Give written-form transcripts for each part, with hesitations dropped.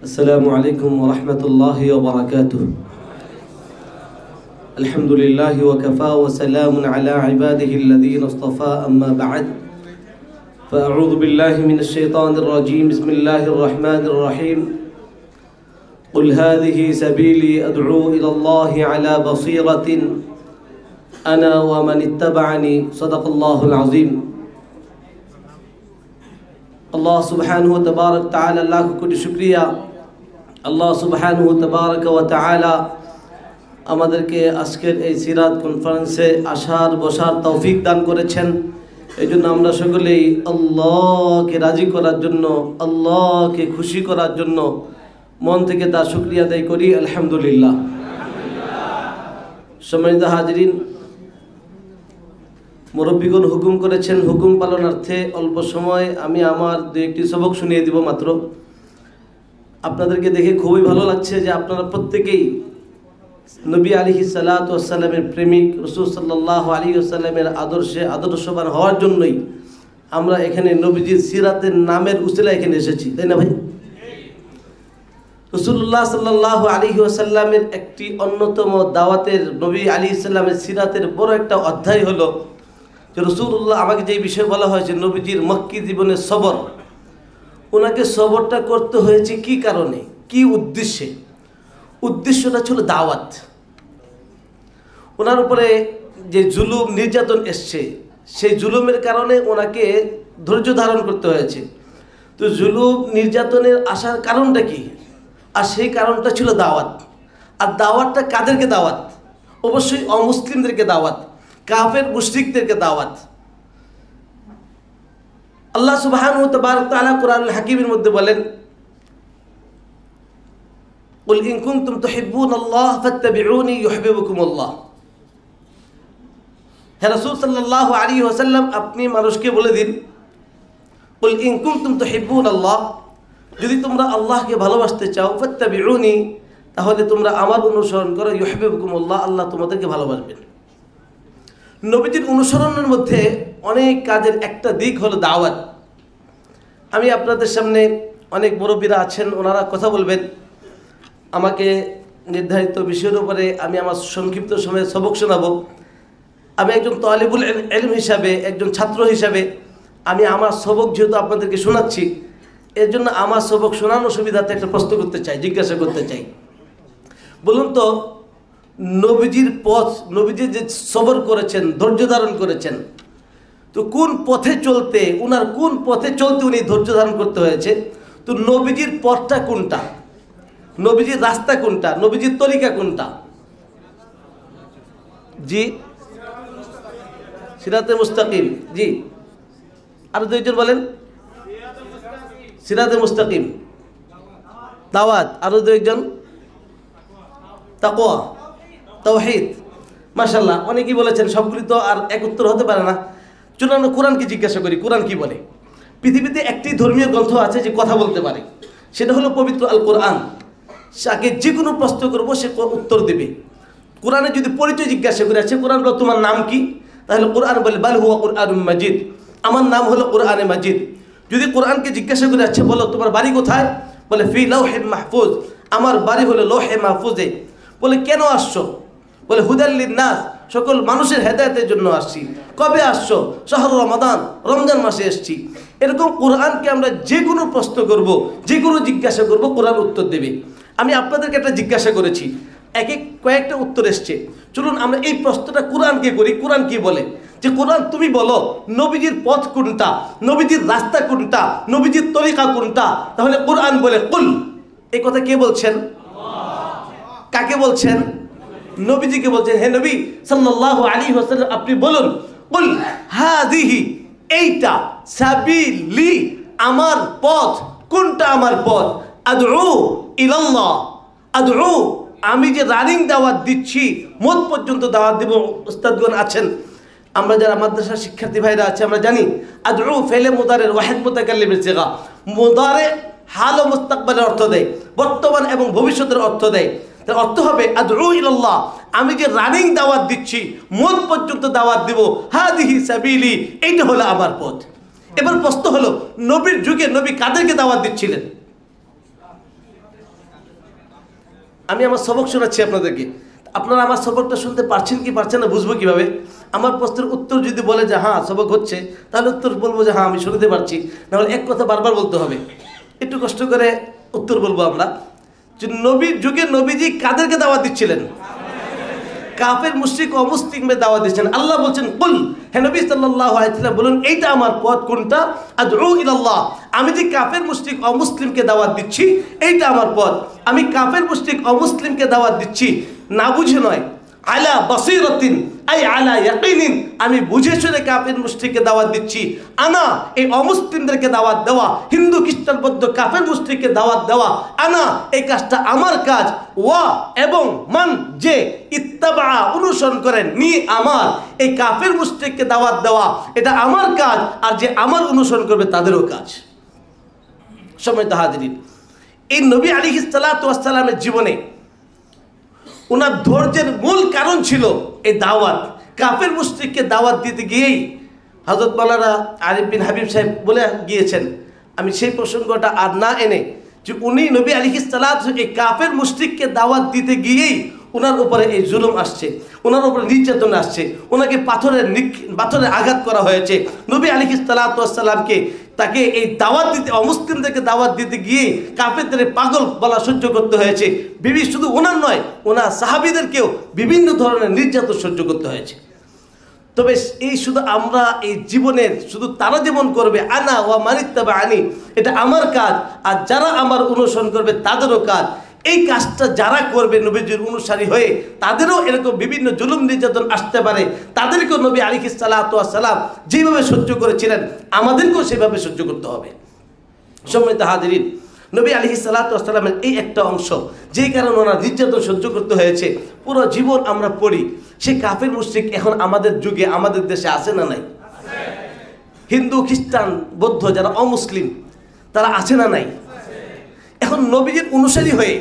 السلام عليكم ورحمة الله وبركاته. الحمد لله وكفى وسلام على عباده الذين اصطفى أما بعد فأعوذ بالله من الشيطان الرجيم. بسم الله الرحمن الرحيم. قل هذه سبيلي أدعو إلى الله على بصيرة أنا ومن اتبعني. صدق الله العظيم. আল্লাহ সুবহানাহু ওয়া তাবারাক তাআলা লাখ কোটি শুকরিয়া। আল্লাহ সুবহানাহু ওয়া তাবারাক ওয়া তাআলা আমাদেরকে আজকের এই সিরাত কনফারেন্সে আসার বসার তৌফিক দান করেছেন। এই জন্য আমরা সকলেই আল্লাহকে রাজি করার জন্য, আল্লাহকে খুশি করার জন্য মন থেকে তার শুকরিয়া আদায় করি। আলহামদুলিল্লাহ। সম্মানিত হাজিরিন, মুরব্বীগণ হুকুম করেছেন, হুকুম পালনার্থে অল্প সময় আমি আমার দু একটি সবক শুনিয়ে দিব মাত্র। আপনাদেরকে দেখে খুবই ভালো লাগছে যে আপনারা প্রত্যেকেই নবী আলাইহিস সালাতু ওয়াস সালামের প্রেমিক, রাসূল সাল্লাল্লাহু আলাইহি ওয়াসাল্লামের আদর্শে আদর্শবান হওয়ার জন্যই আমরা এখানে নবীজির সিরাতের নামের উসিলা এখানে এসেছি, তাই না ভাই? রাসূলুল্লাহ সাল্লাল্লাহু আলাইহি ওয়াসাল্লামের একটি অন্যতম দাওয়াতের, নবী আলাইহিস সালামের সিরাতের বড় একটা অধ্যায় হলো যে রাসূলুল্লাহ, আমাকে যে বিষয় বলা হয়েছে নবীজির মক্কি জীবনের সবর, ওনাকে সবরটা করতে হয়েছে কি কারণে, কি উদ্দেশ্যে? উদ্দেশ্যটা ছিল দাওয়াত। ওনার উপরে যে জুলুম নির্যাতন এসছে, সেই জুলুমের কারণে ওনাকে ধৈর্য ধারণ করতে হয়েছে। তো জুলুম নির্যাতনের আসার কারণটা কি? আর সেই কারণটা ছিল দাওয়াত। আর দাওয়াতটা কাদেরকে দাওয়াত? অবশ্যই অমুসলিমদেরকে দাওয়াত, কাফের মুশরিকদেরকে দাওয়াত। আল্লাহ সুবহানাহু ওয়া তাআলা কুরআনুল হাকীমের মধ্যে বলেন, কুল ইন কুনতুম তুহিব্বুনাল্লাহ ফাত্তাবিউনি ইউহিব্বুকুমুল্লাহ। হে রাসূল সাল্লাল্লাহু আলাইহি ওয়াসাল্লাম, আপনি মানুষকে বলে দিন, কুল ইন কুনতুম তুহিব্বুনাল্লাহ, যদি তোমরা আল্লাহকে ভালোবাসতে চাও, ফাত্তাবিউনি, তাহলে তোমরা আমার অনুসরণ করো, ইউহিব্বুকুমুল্লাহ, আল্লাহ তোমাদেরকে ভালোবাসবেন। নবীজির অনুসরণের মধ্যে অনেক কাজের একটা দিক হলো দাওয়াত। আমি আপনাদের সামনে, অনেক মুরব্বীরা আছেন, ওনারা কথা বলবেন। আমাকে নির্ধারিত বিষয়ের উপরে আমি আমার সংক্ষিপ্ত সময়ে সবক শোনাবো। আমি একজন তালিবুল ইলম হিসাবে, একজন ছাত্র হিসাবে আমি আমার সবক যেহেতু আপনাদেরকে শোনাচ্ছি, এর জন্য আমার সবক শোনানোর সুবিধাতে একটা প্রশ্ন করতে চাই, জিজ্ঞাসা করতে চাই। বলুন তো, নবীজির পথ, নবীজি যে সবর করেছেন, ধৈর্য ধারণ করেছেন, তো কোন পথে চলতে, উনার কোন পথে চলতে উনি ধৈর্য ধারণ করতে হয়েছে? তো নবীজির পথটা কোনটা, নবীজির রাস্তা কোনটা, নবীজির তরিকা কোনটা? জি, সিরাতে মুস্তাকিম। জি, আরো দুইজন বলেন। সিরাতে মুস্তাকিম, দাওয়াত, আরো দুইজন, তাকওয়া, তাওহীদ। মাশাআল্লাহ, অনেকেই বলেছেন, সবগুলি তো আর এক উত্তর হতে পারে না। চলুন কোরআনকে জিজ্ঞাসা করি, কোরআন কি বলে? পৃথিবীতে একটি ধর্মীয় গ্রন্থ আছে যে কথা বলতে পারে, সেটা হলো পবিত্র আল কোরআন। তাকে যে কোনো প্রশ্ন করবো সে উত্তর দেবে। কোরআনে যদি পরিচয় জিজ্ঞাসা করে আছে, কোরআন বলে তোমার নাম কি? তাহলে কোরআন বলে বাল হুয়া কুরআনুম মাজিদ, আমার নাম হলো কোরআনে মাজিদ। যদি কোরআনকে জিজ্ঞাসা করে আছে, বলো তোমার বাড়ি কোথায়? বলে ফি লাওহে মাহফুজ, আমার বাড়ি হলো লৌহে মাহফুজে। বলে কেন আসছো? বলে হুদাল লিন্নাস, সকল মানুষের হেদায়েতের জন্য আসছি। কবে আসছো? শাহরু রমাদান, রমজান মাসে এসছি। এরকম কোরআনকে আমরা যে কোনো প্রশ্ন করব, যে কোনো জিজ্ঞাসা করব, কোরআন উত্তর দেবে। আমি আপনাদেরকে একটা জিজ্ঞাসা করেছি, কয়েকটা উত্তর এসছে। চলুন আমরা এই প্রশ্নটা কোরআনকে করি, কোরআন কি বলে? যে কোরআন তুমি বলো নবীজির পথ কোনটা, নবীজির রাস্তা কোনটা, নবীজির তরিকা কোনটা? তাহলে কোরআন বলে কুল। এই কথা কে বলছেন? কাকে বলছেন? নবীজিকে বলছেন। হে নবী সাল্লাল্লাহু আলাইহি ওয়াসাল্লাম, আপনি বলুন, কুল হাযিহি, এইটা, সাবিলি, আমার পথ। কোনটা আমার পথ? আদউ ইলাল্লাহ, আদউ, আমি যে রানিং দাওয়াত দিচ্ছি, মত পর্যন্ত দাওয়াত দেব। উস্তাদগণ আছেন, আমরা যারা মাদ্রাসার শিক্ষার্থী ভাইরা আছে, আমরা জানি আদউ ফেলে মুদারের ওয়াহিদ মুতাকাল্লিমের সিগা। মুদারে হাল ও মুস্তাকবালের অর্থ দেয়, বর্তমান এবং ভবিষ্যতের অর্থ দেয়। তার অর্থ হবে আদউ ইলাল্লাহ, আমি যে রানিং দাওয়াত দিচ্ছি, মত পর্যন্ত দাওয়াত দেব। হাদিহি সাবিলি, এইটা হলো আমার পথ। এবার প্রশ্ন হলো, নবীর যুগে নবী কাদেরকে দাওয়াত দিচ্ছিলেন? আমি আমার সবক শোনাচ্ছি আপনাদেরকে, আপনারা আমার সবকটা শুনতে পারছেন কি পারছেন না বুঝবো কিভাবে? আমার প্রশ্নের উত্তর যদি বলে যে হ্যাঁ সবক হচ্ছে, তাহলে উত্তর বলবো যে হ্যাঁ আমি শুনতে পারছি, নাহলে এক কথা বারবার বলতে হবে। একটু কষ্ট করে উত্তর বলবো আমরা। যে নবীর যুগে নবীজি কাদেরকে দাওয়াত দিচ্ছিলেন? কাফের মুশরিক অমুসলিমদের দাওয়াত দিচ্ছেন। আল্লাহ বলছেন কুল, হে নবী সাল্লাল্লাহু আলাইহি ওয়াসাল্লাম বলুন এইটা আমার পথ। কোনটা? আদউ ইলাল্লাহ। আমি যে কাফের মুশরিক অমুসলিমকে দাওয়াত দিচ্ছি এইটা আমার পথ। আমি কাফের মুশরিক অমুসলিমকে দাওয়াত দিচ্ছি না বুঝে নয়, আলা বাসীরাতিন আই আলা ইয়াকিনিন, আমি বুঝে শুনে কাফের মুশরিককে দাওয়াত দিচ্ছি। আনা এই অমুসলিমদেরকে দাওয়াত দেওয়া, হিন্দু খ্রিস্টান বৌদ্ধ কাফের মুশরিককে দাওয়াত দেওয়া, আনা এই কাজটা আমার কাজ। ওয়া এবং মান যে ইত্তাবা অনুসরণ করেন নি আমার এই কাফের মুশরিককে দাওয়াত দেওয়া এটা আমার কাজ, আর যে আমার অনুসরণ করবে তাদেরও কাজ। সম্মানিত হাজিরিন, এই নবী আলাইহিস সালাতু ওয়াস সালামের জীবনে ওনার ধৈর্যের মূল কারণ ছিল এই দাওয়াত। কাফের মুশরিককে দাওয়াত দিতে গিয়েই হযরত মাওলানা আরিফ বিন হাবিব সাহেব বলে গিয়েছেন, আমি সেই প্রসঙ্গটা আর না এনে, যে উনি নবী আলাইহিস সালাতু এই কাফের মুশরিককে দাওয়াত দিতে গিয়েই ওনার উপরে এই জুলুম আসছে, ওনার উপরে নির্যাতন আসছে, ওনাকে পাথরে আঘাত করা হয়েছে। নবী আলাইহিস সালাতু ওয়াস সালামকে তাকে এই দাওয়াত দিতে, অমুসলিমদেরকে দাওয়াত দিতে গিয়ে কাফেরদের পাগল বলা সহ্য করতে হয়েছে। শুধু ওনার নয়, ওনার সাহাবীদেরকেও বিভিন্ন ধরনের নির্যাতন সহ্য করতে হয়েছে। তবে এই শুধু আমরা এই জীবনের শুধু তারা যেমন করবে আনা ওয়া মানিত্তাবা আনি এটা আমার কাজ, আর যারা আমার অনুসরণ করবে তাদেরও কাজ। এই কাজটা যারা করবে নবীজির অনুসারী হয়ে, তাদেরও এরকম বিভিন্ন জুলুম নির্যাতন আসতে পারে। তাদেরকেও নবী আলাইহিস সালাতু ওয়াস সালাম যেভাবে সহ্য করেছিলেন আমাদেরকেও সেভাবে সহ্য করতে হবে। সম্মানিত হাজিরিন, নবী আলাইহিস সালাতু ওয়াস সালামের এই একটা অংশ যেই কারণে ওনার নির্যাতন সহ্য করতে হয়েছে, পুরো জীবন আমরা পড়ি। সে কাফের মুশরিক এখন আমাদের যুগে আমাদের দেশে আছে না নাই? হিন্দু খ্রিস্টান বৌদ্ধ যারা অমুসলিম তারা আছে না নাই? এখন নবীজির অনুসারী হয়ে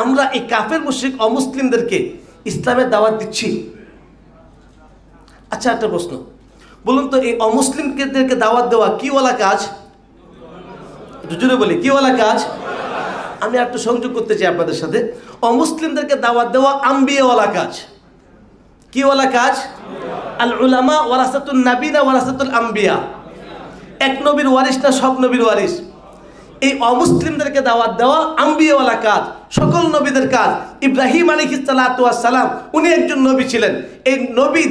আমরা এই কাফের মুশরিক অমুসলিমদেরকে ইসলামের দাওয়াত দিচ্ছি। আচ্ছা একটা প্রশ্ন বলুন তো, এই অমুসলিমদেরকে দাওয়াত দেওয়া কিওয়ালা কাজ? একটু জোরে বলি, কিওয়ালা কাজ? আমি একটু সংযোগ করতে চাই আপনাদের সাথে। অমুসলিমদেরকে দাওয়াত দেওয়া আম্বিয়াওয়ালা কাজ। কিওয়ালা কাজ? আল উলামা ওয়ারাসাতুন নাবিয়্যিনা ওয়ারাসাতুল আম্বিয়া। এক নবীর ওয়ারিস না সব নবীর ওয়ারিস। এই অমুসলিমদেরকে দাওয়াত দেওয়া আম্বিয়াওয়ালা কাজ, সকল নবীদের কাজ। ইব্রাহিম আলাইহিস সালাতু ওয়াস সালাম উনি একজন নবী ছিলেন। এই নবী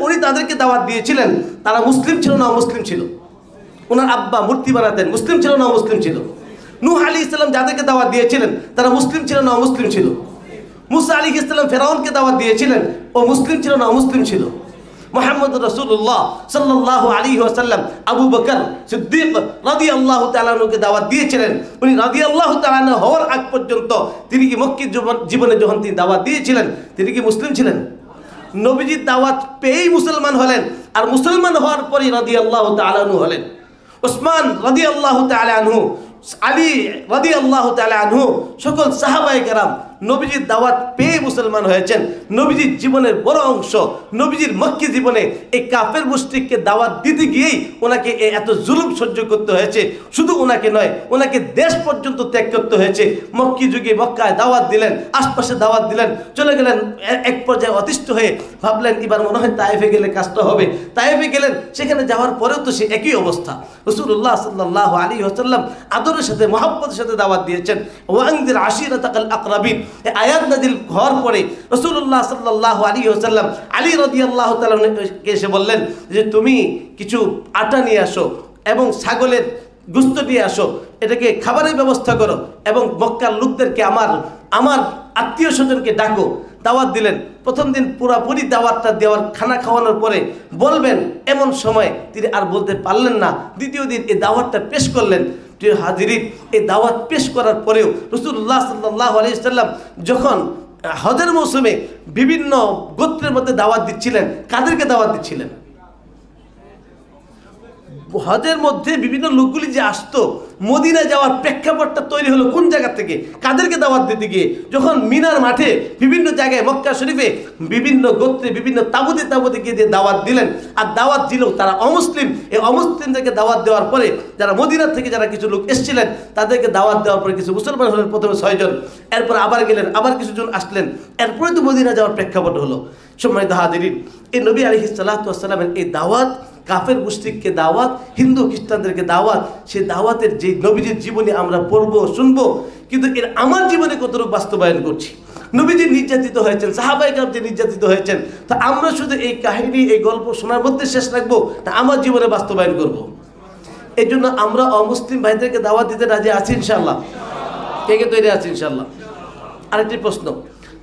উনি তাদেরকে দাওয়াত দিয়েছিলেন, তারা মুসলিম ছিল না অমুসলিম ছিল? ওনার আব্বা মূর্তি বানাতেন, মুসলিম ছিল না অমুসলিম ছিল? নূহ আলাইহিস সালাম যাদেরকে দাওয়াত দিয়েছিলেন তারা মুসলিম ছিল না অমুসলিম ছিল? মুসা আলাইহিস সালাম ফেরাউনকে দাওয়াত দিয়েছিলেন, ও মুসলিম ছিল না অমুসলিম ছিল? মুহাম্মদ রাসূলুল্লাহ সাল্লাল্লাহু আলাইহি ওয়াসাল্লাম আবু বকর সিদ্দিক রাদিয়াল্লাহু তাআলা আনহুকে দাওয়াত দিয়েছিলেন। উনি রাদিয়াল্লাহু তাআলা আনহু হওয়ার আগ পর্যন্ত তিনি কি মক্কি জীবনে যখন তিনি দাওয়াত দিয়েছিলেন তিনি কি মুসলিম ছিলেন? নবীজির দাওয়াত পেয়েই মুসলমান হলেন, আর মুসলমান হওয়ার পরই রাদিয়াল্লাহু তাআলা আনহু হলেন। ওসমান রাদিয়াল্লাহু তাআলা আনহু, আলী রাদিয়াল্লাহু তাআলা আনহু, সকল সাহাবায়ে কেরাম নবীজির দাওয়াত পেয়ে মুসলমান হয়েছেন। নবীজির জীবনের বড় অংশ, নবীজির মক্কি জীবনে এই কাফের মুশরিককে দাওয়াত দিতে গিয়েই ওনাকে এত জুলুম সহ্য করতে হয়েছে। শুধু ওনাকে নয়, ওনাকে দেশ পর্যন্ত ত্যাগ করতে হয়েছে। মক্কি যুগে মক্কায় দাওয়াত দিলেন, আশপাশে দাওয়াত দিলেন, চলে গেলেন। এক পর্যায়ে অতিষ্ঠ হয়ে ভাবলেন এবার মনে হয় তায়েফে গেলে কাজটা হবে। তায়েফে গেলেন, সেখানে যাওয়ার পরেও তো সে একই অবস্থা। রাসূলুল্লাহ সাল্লাল্লাহু আলাইহি ওয়াসাল্লাম আদরের সাথে মহব্বতের সাথে দাওয়াত দিয়েছেন। ওয়ানদির আশিরাতাকাল আকরাবিন এই আয়াত নাযিল হওয়ার পরে রাসূলুল্লাহ সাল্লাল্লাহু আলাইহি ওয়াসাল্লাম আলী রাদিয়াল্লাহু তাআলা কে এসে বললেন যে তুমি কিছু আটা নিয়ে আসো এবং ছাগলের গোশত নিয়ে আসো, এটাকে খাবারের ব্যবস্থা করো এবং মক্কার লোকদেরকে আমার আত্মীয় স্বজনকে ডাকো। দাওয়াত দিলেন। প্রথম দিন পুরাপুরি দাওয়াতটা দেওয়ার, খানা খাওয়ানোর পরে বলবেন এমন সময় তিনি আর বলতে পারলেন না। দ্বিতীয় দিন এই দাওয়াতটা পেশ করলেন। হাজিরিন, এই দাওয়াত পেশ করার পরেও রাসূলুল্লাহ সাল্লাল্লাহু আলাইহি ওয়াসাল্লাম যখন হজের মৌসুমে বিভিন্ন গোত্রের মধ্যে দাওয়াত দিচ্ছিলেন, কাদেরকে দাওয়াত দিচ্ছিলেন? হজের মধ্যে বিভিন্ন লোকগুলি যে আসতো, মদিনায় যাওয়ার প্রেক্ষাপটটা তৈরি হলো কোন জায়গা থেকে? কাদেরকে দাওয়াত দিতে গিয়ে? যখন মিনার মাঠে বিভিন্ন জায়গায় মক্কা শরীফে বিভিন্ন গোত্রে বিভিন্ন তাবুতে গিয়ে দিয়ে দাওয়াত দিলেন। আর দাওয়াত দিলেও তারা অমুসলিম, এই অমুসলিমদেরকে দাওয়াত দেওয়ার পরে যারা মদিনার থেকে যারা কিছু লোক এসেছিলেন তাদেরকে দাওয়াত দেওয়ার পরে কিছু মুসলমান হলেন, প্রথমে 6 জন, এরপর আবার গেলেন, আবার কিছু জন আসলেন, এরপরে তো মদিনা যাওয়ার প্রেক্ষাপট হলো। সম্মানিত হাজিরিন, এই নবী আলাইহিস সালাতু ওয়াস সালামের এই দাওয়াত, কাফের মুশরিককে দাওয়াত, হিন্দু খ্রিস্টানদেরকে দাওয়াত, সেই দাওয়াতের যে নবীজির জীবনী আমরা পড়বো শুনবো, কিন্তু এর আমার জীবনে কতটুকু বাস্তবায়ন করছি? নবীজি নির্যাতিত হয়েছেন, সাহাবায়ে কেরাম যে নির্যাতিত হয়েছেন, তা আমরা শুধু এই কাহিনী এই গল্প শোনার মধ্যে শেষ রাখবো না আমার জীবনে বাস্তবায়ন করব? এই জন্য আমরা অমুসলিম ভাইদেরকে দাওয়াত দিতে রাজি আছি ইনশাআল্লাহ। কে কে তৈরি আছে ইনশাআল্লাহ? আরেকটি প্রশ্ন,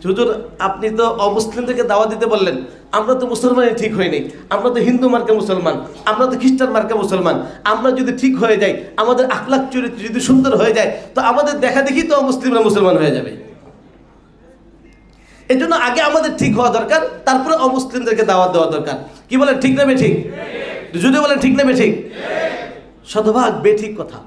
হুজুর আপনি তো অমুসলিমদেরকে দাওয়াত দিতে বললেন, আমরা তো মুসলমানই ঠিক হয়নি, আমরা তো হিন্দু মার্কা মুসলমান, আমরা তো খ্রিস্টান মার্কা মুসলমান। আমরা যদি ঠিক হয়ে যাই, আমাদের আখলাক চরিত্র যদি সুন্দর হয়ে যায়, তো আমাদের দেখা দেখি তো মুসলিমরা মুসলমান হয়ে যাবে। এই জন্য আগে আমাদের ঠিক হওয়া দরকার, তারপরে অমুসলিমদেরকে দাওয়াত দেওয়া দরকার। কি বলেন, ঠিক না বেঠিক? যদি বলেন ঠিক না বেঠিক? শতভাগ বেঠিক কথা।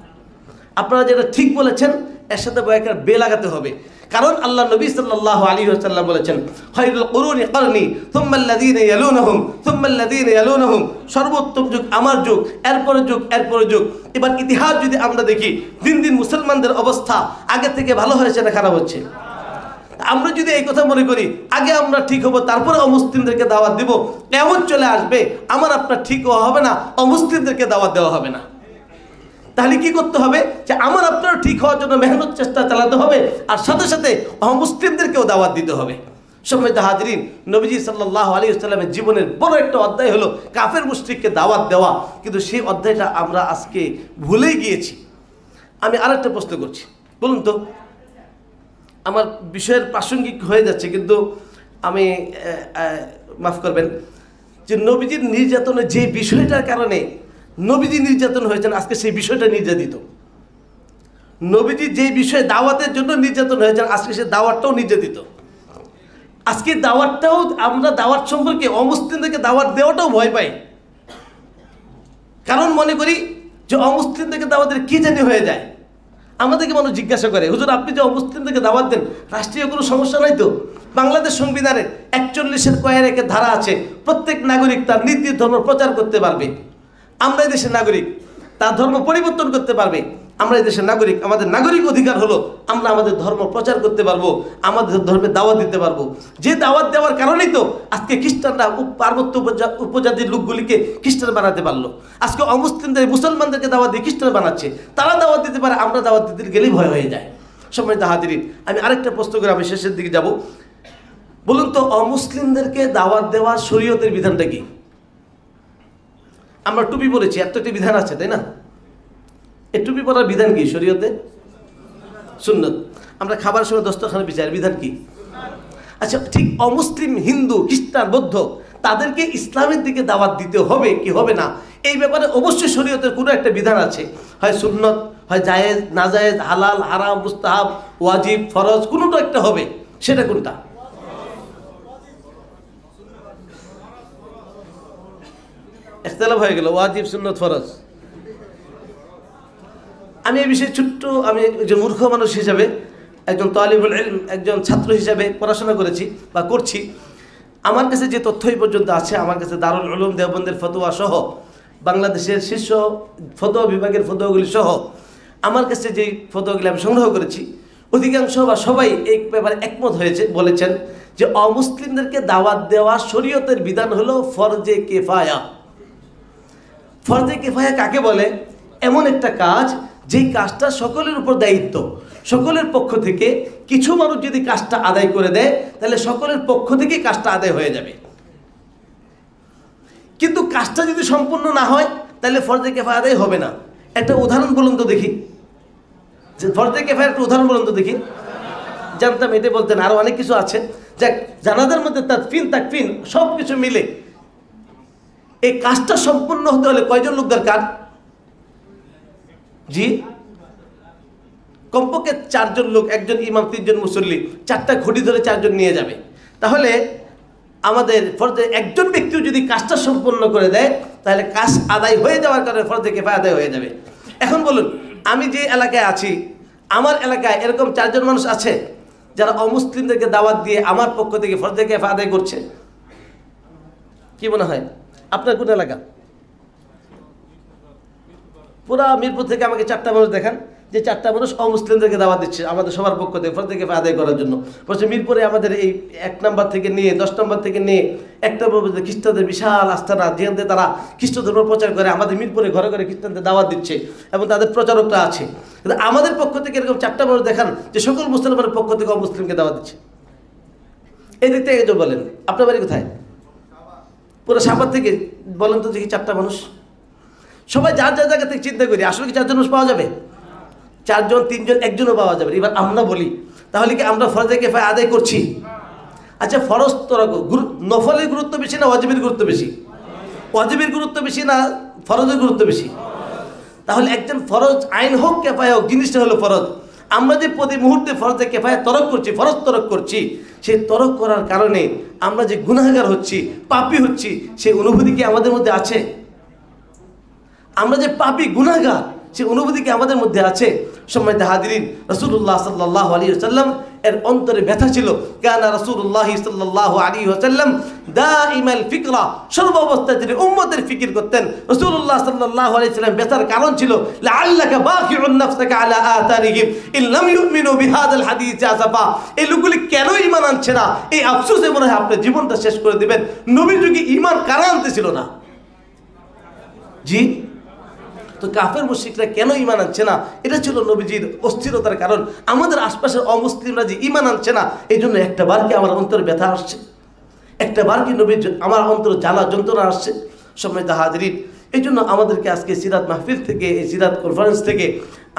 আপনারা যেটা ঠিক বলেছেন এর সাথে একটা বে লাগাতে হবে। কারণ আল্লাহ নবী সাল্লাল্লাহু আলাইহি ওয়াসাল্লাম বলেছেন, খায়রুল কুরুনি করনি সুম্মা আল্লাযীনা ইয়ালুনহুম সুম্মা আল্লাযীনা ইয়ালুনহুম, সর্বোত্তম যুগ আমার যুগ, এরপরে যুগ, এরপরে যুগ। এবার ইতিহাস যদি আমরা দেখি, দিন দিন মুসলমানদের অবস্থা আগে থেকে ভালো হয়েছে না খারাপ হচ্ছে? আমরা যদি এই কথা মনে করি আগে আমরা ঠিক হব তারপরে অমুসলিমদেরকে দাওয়াত দিব, এমন চলে আসবে আমার আপনার ঠিক হওয়া হবে না, অমুসলিমদেরকে দাওয়াত দেওয়া হবে না। তাহলে কি করতে হবে? যে আমার আপনার ঠিক হওয়ার জন্য মেহনত চেষ্টা চালাতে হবে, আর সাথে সাথে অমুসলিমদেরকেও দাওয়াত দিতে হবে। সম্মানিত হাজিরিন, নবীজি সাল্লাল্লাহু আলাইহি ওয়াসাল্লামের জীবনের বড় একটা অধ্যায় হলো কাফের মুশরিককে দাওয়াত দেওয়া, কিন্তু সেই অধ্যায়টা আমরা আজকে ভুলেই গিয়েছি। আমি আরেকটা প্রশ্ন করছি, বলুন তো, আমার বিষয়ের প্রাসঙ্গিক হয়ে যাচ্ছে কিন্তু আমি মাফ করবেন, যে নবীজির নির্যাতনের যে বিষয়টার কারণে নবীজি নির্যাতন হয়েছেন, আজকে সেই বিষয়টা নির্যাতিত। নবীজি যে বিষয়ে দাওয়াতের জন্য নির্যাতন হয়েছেন, আজকে সেই দাওয়াতটাও নির্যাতিত। আজকে দাওয়াতটাও আমরা দাওয়াত সম্পর্কে অমুসলিমদেরকে দাওয়াত দেওয়াটাও ভয় পাই, কারণ মনে করি যে অমুসলিমদেরকে দাওয়াতের কি জানি হয়ে যায়। আমাদেরকে মানুষ জিজ্ঞাসা করে, হুজুর আপনি যে অমুসলিমদেরকে দাওয়াত দেন, রাষ্ট্রীয় কোনো সমস্যা নাই তো? বাংলাদেশ সংবিধানের 41 কয়ের একের ধারা আছে, প্রত্যেক নাগরিক তার নিজ নিজ ধর্ম প্রচার করতে পারবে। আমরা এই দেশের নাগরিক, তার ধর্ম পরিবর্তন করতে পারবে। আমরা এই দেশের নাগরিক, আমাদের নাগরিক অধিকার হলো আমরা আমাদের ধর্ম প্রচার করতে পারবো, আমাদের ধর্মে দাওয়াত দিতে পারবো। যে দাওয়াত দেওয়ার কারণেই তো আজকে খ্রিস্টানরা পার্বত্য উপজাতির লোকগুলিকে খ্রিস্টান বানাতে পারলো। আজকে অমুসলিমদের মুসলমানদেরকে দাওয়াত দিয়ে খ্রিস্টান বানাচ্ছে। তারা দাওয়াত দিতে পারে, আমরা দাওয়াত দিতে গেলেই ভয় হয়ে যায়। সম্মানিত হাজিরিন, আমি আরেকটা প্রশ্ন করে আমি শেষের দিকে যাব। বলুন তো, অমুসলিমদেরকে দাওয়াত দেওয়ার শরীয়তের বিধানটা কি? আমরা টুপি পরেছি, এত একটি বিধান আছে তাই না? এই টুপি পরার বিধান কি শরীয়তে? সুন্নত। আমরা খাবার সময় দস্তরখানা বিছাই, বিধান কি? আচ্ছা, ঠিক অমুসলিম হিন্দু খ্রিস্টান বৌদ্ধ তাদেরকে ইসলামের দিকে দাওয়াত দিতে হবে কি হবে না, এই ব্যাপারে অবশ্যই শরীয়তের কোনো একটা বিধান আছে। হয় সুন্নত, হয় জায়েজ নাজায়েজ, হালাল হারাম, মুস্তাহাব ওয়াজিব ফরজ, কোনোটা একটা হবে। সেটা কোনটা? ইখতিলাফ হয়ে গেল, ওয়াজিব সুন্নত ফরজ। আমি এই বিষয়ে ছোট্ট, আমি একজন মূর্খ মানুষ হিসাবে, একজন তালিবুল ইলম, একজন ছাত্র হিসাবে পড়াশোনা করেছি বা করছি। আমার কাছে যে তথ্য এই পর্যন্ত আছে, আমার কাছে দারুল উলুম দেওবন্দের ফতোয়া সহ বাংলাদেশের শীর্ষ ফতোয়া বিভাগের ফতোয়াগুলি সহ আমার কাছে যে ফতোয়াগুলি আমি সংগ্রহ করেছি, অধিকাংশ বা সবাই এই ব্যাপারে একমত হয়েছে, বলেছেন যে অমুসলিমদেরকে দাওয়াত দেওয়া শরীয়তের বিধান হলো ফরজে কিফায়া। ফরজে কিফায়া কাকে বলে? এমন একটা কাজ যেই কাজটা সকলের উপর দায়িত্ব, সকলের পক্ষ থেকে কিছু মানুষ যদি কাজটা আদায় করে দেয় তাহলে সকলের পক্ষ থেকে কাজটা আদায় হয়ে যাবে। কিন্তু কাজটা যদি সম্পূর্ণ না হয় তাহলে ফরজে কিফায়া আদায় হবে না। একটা উদাহরণ বলুন তো দেখি, যে ফরজে কিফায়ার একটা উদাহরণ বলুন তো দেখি। জানতাম এটা বলতেন, আরো অনেক কিছু আছে। যাক, জানাজার মধ্যে তাকফিন সব কিছু মিলে এই কাজটা সম্পূর্ণ হতে হলে কয়জন লোক দরকার? জি, কমপক্ষে 4 জন লোক, একজন ইমাম, 3 জন মুসল্লি, 4টা ঘড়ি ধরে 4 জন নিয়ে যাবে। তাহলে আমাদের ফরজে একজন ব্যক্তিও যদি কাজটা সম্পন্ন করে দেয় তাহলে কাজ আদায় হয়ে যাওয়ার কারণে ফরজে কিফায়া আদায় হয়ে যাবে। এখন বলুন, আমি যে এলাকায় আছি, আমার এলাকায় এরকম 4 জন মানুষ আছে যারা অমুসলিমদেরকে দাওয়াত দিয়ে আমার পক্ষ থেকে ফরজে কিফায়া আদায় করছে। কি মনে হয় আপনার কোন এলাকা? পুরা মিরপুর থেকে আমাকে 4টা মানুষ দেখান যে 4টা মানুষ অমুসলিমদেরকে দাওয়াত দিচ্ছে আমাদের সবার পক্ষ থেকে ফরজে কিফায়া আদায় করার জন্য। বলছে মিরপুরে আমাদের এই 1 নম্বর থেকে নিয়ে 10 নম্বর থেকে নিয়ে 1 নম্বর খ্রিস্টানদের বিশাল আস্থানা, যেখানে তারা খ্রিস্ট ধর্ম প্রচার করে, আমাদের মিরপুরে ঘরে ঘরে খ্রিস্টানদের দাওয়াত দিচ্ছে এবং তাদের প্রচারকরা আছে। কিন্তু আমাদের পক্ষ থেকে এরকম 4টা মানুষ দেখান যে সকল মুসলমানের পক্ষ থেকে অমুসলিমকে দাওয়াত দিচ্ছে। এই দিক থেকে বলেন আপনার বাড়ি কোথায়? পুরো সাপার থেকে বলেন তো দেখি 4টা মানুষ। সবাই যার যার জায়গা থেকে চিন্তা করি, আসলে কি 4 জন মানুষ পাওয়া যাবে? 4 জন 3 জন 1 জনও পাওয়া যাবে। এবার আমরা বলি তাহলে কি আমরা ফরজে কিফায়া আদায় করছি? আচ্ছা, ফরজ তো নফলের গুরুত্ব বেশি না ওয়াজিবের গুরুত্ব বেশি? ওয়াজিবের গুরুত্ব বেশি না ফরজের গুরুত্ব বেশি? তাহলে একজন ফরজ আইন হোক কিফায়া হোক, জিনিসটা হলো ফরজ। আমরা যে প্রতি মুহূর্তে ফরজে কিফায়া তরক করছি, ফরজ তরক করছি, সেই তরক করার কারণে আমরা যে গুনাহগার হচ্ছি, পাপী হচ্ছি, সেই অনুভূতি কি আমাদের মধ্যে আছে? আমরা যে পাপী গুনাহগার, সেই অনুভূতি কি আমাদের মধ্যে আছে? সম্মানিত হাজিরিন, রাসূলুল্লাহ সাল্লাল্লাহু আলাইহি ওয়াসাল্লাম এর অন্তরে ব্যথা ছিল। কানা রাসূলুল্লাহ সাল্লাল্লাহু আলাইহি ওয়াসাল্লাম দাইমাল ফিকরা, সর্ব অবস্থায় তিনি উম্মতের ফিকির করতেন। রাসূলুল্লাহ সাল্লাল্লাহু আলাইহি ওয়াসাল্লাম ব্যথার কারণ ছিল লাআল্লাকা বাকিউন নাফসাকা আলা আতারিহিম ইন লাম ইউমিনু বিহাদাল হাদিস আসাফা। এই লোকগুলি কেন ঈমান আনছে না, এই আফসোসে মনে হয় আপনার জীবনটা শেষ করে দিবেন। নবীর যুগে ঈমান কারা আনতেছিল না? জি, তো কাফের মুশরিকরা কেন ঈমান আনছে না? এটা ছিল নবীজির অস্থিরতার কারণ। আমাদের আশপাশের অমুসলিমরা যে ঈমান আনছে না, এই জন্য একটা বার কি আমার অন্তরে ব্যথা আসছে, একটা বার কি নবীর আমার অন্তরে জ্বালা যন্ত্রণা আসছে। সম্মানিত হাজিরিন, এই জন্য আমাদেরকে আজকে সিরাত মাহফিল থেকে, এই সিরাত কনফারেন্স থেকে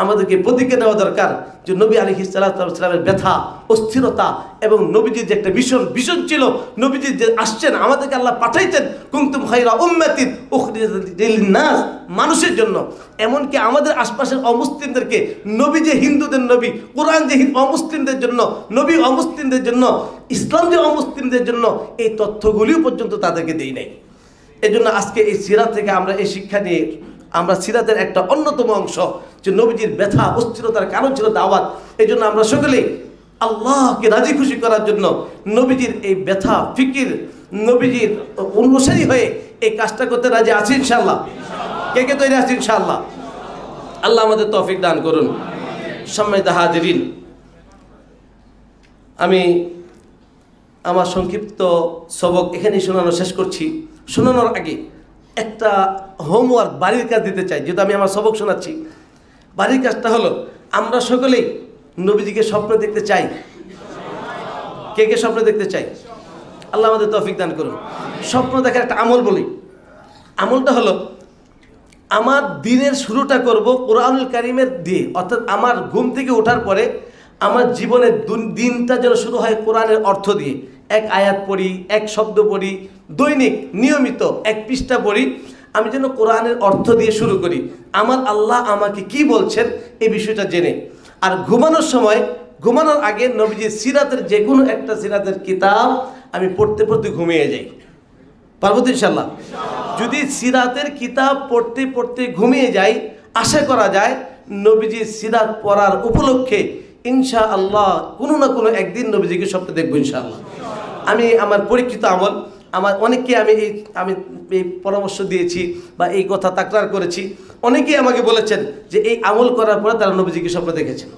আমাদেরকে প্রতিজ্ঞা নেওয়া দরকার যে নবী আলাইহিস সালাতু ওয়াস সালামের ব্যথা, অস্থিরতা এবং নবীজির যে একটা ভীষণ ছিল, নবীজি যে আসছেন, আমাদেরকে আল্লাহ পাঠাইতেন কুনতুম খায়রা উম্মাতিন উখরিজাত লিন-নাস, মানুষের জন্য। এমনকি আমাদের আশপাশের অমুসলিমদেরকে নবী যে হিন্দুদের নবী, কোরআন যে অমুসলিমদের জন্য, নবী অমুসলিমদের জন্য, ইসলাম যে অমুসলিমদের জন্য, এই তথ্যগুলিও পর্যন্ত তাদেরকে দেই নাই। এই জন্য আজকে এই সিরাত থেকে আমরা এই শিক্ষা নিয়ে, আমরা সিরাতের একটা অন্যতম অংশ যে নবীজির ব্যথা অস্থিরতার কারণ ছিল দাওয়াত। এই জন্য আমরা সকলেই আল্লাহকে রাজি খুশি করার জন্য নবীজির এই ব্যথা ফিকির, নবীজির অনুসারী হয়ে এই কাজটা করতে রাজি আছি ইনশাআল্লাহ। কে কে তৈরি আছি ইনশাআল্লাহ? আল্লাহ আমাদের তৌফিক দান করুন। সম্মানিত হাজিরিন, আমি আমার সংক্ষিপ্ত সবক এখানেই শোনানো শেষ করছি। শোনানোর আগে একটা হোমওয়ার্ক, বাড়ির কাজ দিতে চাই। যেহেতু আমি আমার সবক শোনাচ্ছি, বাড়ির কাজটা হলো আমরা সকলেই নবীজিকে স্বপ্ন দেখতে চাই। কে কে স্বপ্ন দেখতে চাই? আল্লাহ আমাদের তৌফিক দান করুন। স্বপ্ন দেখার একটা আমল বলি। আমলটা হলো, আমার দিনের শুরুটা করব কোরআনুল কারীমের দিয়ে, অর্থাৎ আমার ঘুম থেকে ওঠার পরে আমার জীবনের দিনটা যেন শুরু হয় কোরআনের অর্থ দিয়ে। 1 আয়াত পড়ি, 1 শব্দ পড়ি, দৈনিক নিয়মিত 1 পৃষ্ঠা পড়ি। আমি যেন কোরআনের অর্থ দিয়ে শুরু করি, আমার আল্লাহ আমাকে কি বলছেন এই বিষয়টা জেনে। আর ঘুমানোর সময়, ঘুমানোর আগে নবীজির সিরাতের যে কোনো একটা সিরাতের কিতাব আমি পড়তে পড়তে ঘুমিয়ে যাই। পারবো তো ইনশাআল্লাহ? যদি সিরাতের কিতাব পড়তে পড়তে ঘুমিয়ে যাই, আশা করা যায় নবীজির সিরাত পড়ার উপলক্ষে ইনশাআল্লাহ কোনো না কোনো একদিন নবীজিকে স্বপ্নে দেখবো ইনশাআল্লাহ। আমি আমার পরীক্ষিত আমল, আমার অনেককে আমি এই পরামর্শ দিয়েছি বা এই কথা তাকরার করেছি। অনেকেই আমাকে বলেছেন যে এই আমল করার পরে তারা নবীজিকে স্বপ্ন দেখেছেন।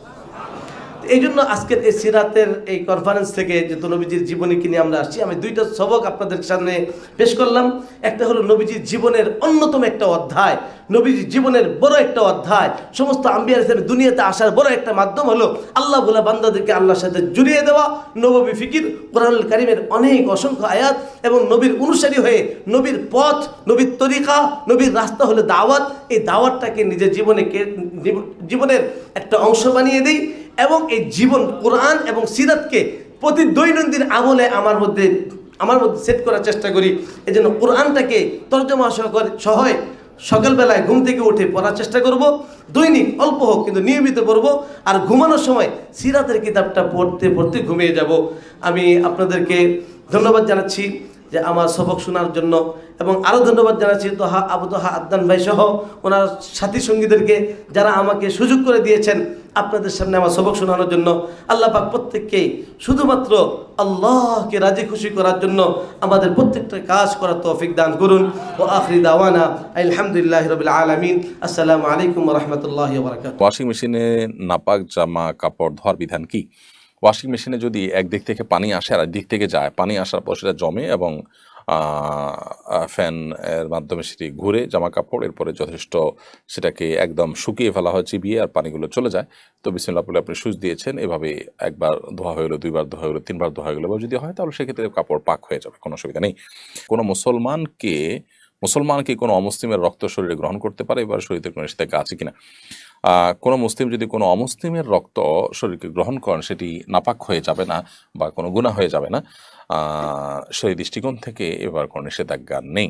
এই জন্য আজকের এই সিরাতের এই কনফারেন্স থেকে যেহেতু নবীজির জীবনীকে নিয়ে আমরা আসছি, আমি 2টা সবক আপনাদের সামনে পেশ করলাম। একটা হলো নবীজির জীবনের অন্যতম একটা অধ্যায়, নবীজির জীবনের বড় একটা অধ্যায়। সমস্ত আম্বিয়া ইসলামের দুনিয়াতে আসার বড় একটা মাধ্যম হলো আল্লাহ বলা বান্দাদেরকে আল্লাহর সাথে জুড়িয়ে দেওয়া। নববী ফিকির, কোরআনুল কারীমের অনেক অসংখ্য আয়াত এবং নবীর অনুসারী হয়ে নবীর পথ, নবীর তরিকা, নবীর রাস্তা হলো দাওয়াত। এই দাওয়াতটাকে নিজের জীবনের একটা অংশ বানিয়ে দিই এবং এই জীবন কোরআন এবং সিরাতকে প্রতি দৈনন্দিন আমলে আমার মধ্যে সেট করার চেষ্টা করি। এই জন্য কোরআনটাকে তর্জমা সহ সকালবেলায় ঘুম থেকে উঠে পড়ার চেষ্টা করব। দৈনিক অল্প হোক কিন্তু নিয়মিত পড়ব। আর ঘুমানোর সময় সিরাতের কিতাবটা পড়তে পড়তে ঘুমিয়ে যাব। আমি আপনাদেরকে ধন্যবাদ জানাচ্ছি। যে আমার সবক শোনার জন্য, এবং আরও ধন্যবাদ জানাচ্ছি তোহা আবু তোহা আদনান ভাই সহ ওনার সাথী সঙ্গীদেরকে যারা আমাকে সুযোগ করে দিয়েছেন আপনাদের সামনে আমার সবক শোনানোর জন্য। আল্লাহ পাক প্রত্যেককেই শুধুমাত্র আল্লাহকে রাজি খুশি করার জন্য আমাদের প্রত্যেকটা কাজ করার তৌফিক দান করুন। ও আখরি দাওয়ানা আলহামদুলিল্লাহি রাব্বিল আলামিন। আসসালামু আলাইকুম ওয়া রাহমাতুল্লাহি ওয়া বারাকাতুহু। ওয়াশিং মেশিনে নাপাক জামা কাপড় ধোয়ার বিধান কি? ওয়াশিং মেশিনে যদি একদিক থেকে পানি আসে আর একদিক থেকে যায়, পানি আসার পর সেটা জমে এবং ফ্যান এর মাধ্যমে সেটি ঘুরে জামা কাপড়, এরপরে যথেষ্ট সেটাকে একদম শুকিয়ে ফেলা হয় চিবিয়ে, আর পানিগুলো চলে যায়। তো বিসমিল্লাহ বলে আপনি সুচ দিয়েছেন, এভাবে একবার ধোয়া হয়ে গেলো, দুইবার ধোয়া হয়ে গেলো, তিনবার ধোয়া হয়ে গেলো, বা যদি হয় তাহলে সেক্ষেত্রে কাপড় পাক হয়ে যাবে, কোনো অসুবিধা নেই। কোনো মুসলমানকে কোনো অমুসলিমের রক্ত শরীরে গ্রহণ করতে পারে, এবার শরীরে কোনো নিষেধাজ্ঞা আছে কিনা? কোনো মুসলিম যদি কোনো অমুসলিমের রক্ত শরীরকে গ্রহণ করেন, সেটি নাপাক হয়ে যাবে না বা কোনো গুনাহ হয়ে যাবে না, সেই দৃষ্টিকোণ থেকে এবার কোনো নিষেধাজ্ঞা নেই।